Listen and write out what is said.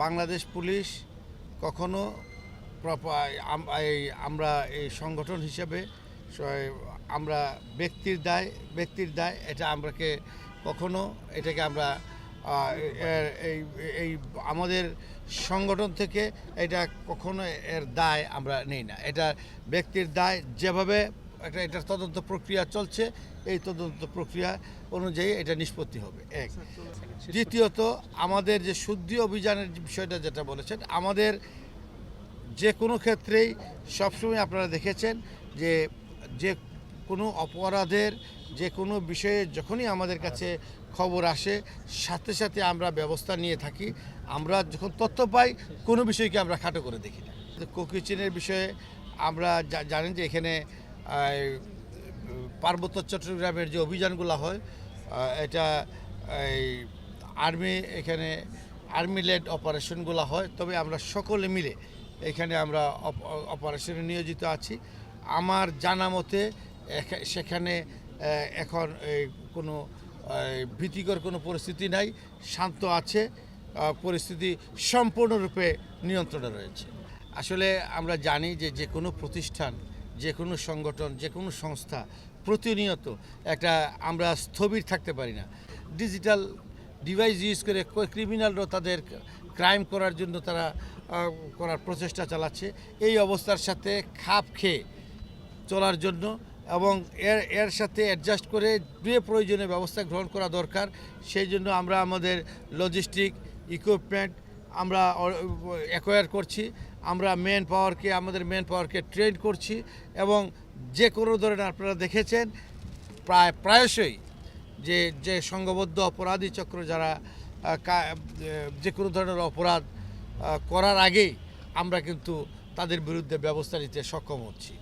Bangladesh police কখনো আমরা এই সংগঠন হিসেবে আমরা ব্যক্তির দায় এটা আমরাকে কখনো এটাকে আমরা এই আমাদের সংগঠন থেকে এটা কখনো এর দায় আমরা নেই না। এটা ব্যক্তির দায়, যেভাবে এটার তদন্ত প্রক্রিয়া চলছে এই তদন্ত প্রক্রিয়া অনুযায়ী এটা নিষ্পত্তি হবে। এক, দ্বিতীয়ত আমাদের যে শুদ্ধি অভিযানের বিষয়টা যেটা বলেছেন, আমাদের যে কোনো ক্ষেত্রেই সবসময় আপনারা দেখেছেন যে কোনো অপরাধের যে কোনো বিষয়ে যখনই আমাদের কাছে খবর আসে সাথে সাথে আমরা ব্যবস্থা নিয়ে থাকি। আমরা যখন তথ্য পাই কোনো বিষয়কে আমরা খাটো করে দেখি না। কোকিচিনের বিষয়ে আমরা জানেন যে এখানে পার্বত্য চট্টগ্রামের যে অভিযানগুলো হয় এটা আর্মি লেড অপারেশনগুলো হয়, তবে আমরা সকলে মিলে এখানে আমরা অপারেশনে নিয়োজিত আছি। আমার জানা মতে সেখানে এখন কোনো ভীতিকর কোনো পরিস্থিতি নাই, শান্ত আছে, পরিস্থিতি সম্পূর্ণরূপে নিয়ন্ত্রণে রয়েছে। আসলে আমরা জানি যে কোনো প্রতিষ্ঠান, যে কোনো সংগঠন, যে কোনো সংস্থা প্রতিনিয়ত আমরা স্থবির থাকতে পারি না। ডিজিটাল ডিভাইস ইউজ করে ক্রিমিনালরা তাদের ক্রাইম করার জন্য তারা করার প্রচেষ্টা চালাচ্ছে। এই অবস্থার সাথে খাপ খেয়ে চলার জন্য এবং এর সাথে অ্যাডজাস্ট করে যে প্রয়োজনীয় ব্যবস্থা গ্রহণ করা দরকার, সেই জন্য আমরা আমাদের লজিস্টিক ইকুইপমেন্ট আমরা অ্যাকোয়ার করছি। আমরা আমাদের ম্যান পাওয়ারকে ট্রেন করছি এবং যে কোনো ধরনের আপনারা দেখেছেন প্রায়শই যে সংঘবদ্ধ অপরাধী চক্র যারা যে কোনো ধরনের অপরাধ করার আগেই আমরা কিন্তু তাদের বিরুদ্ধে ব্যবস্থা নিতে সক্ষম হচ্ছি।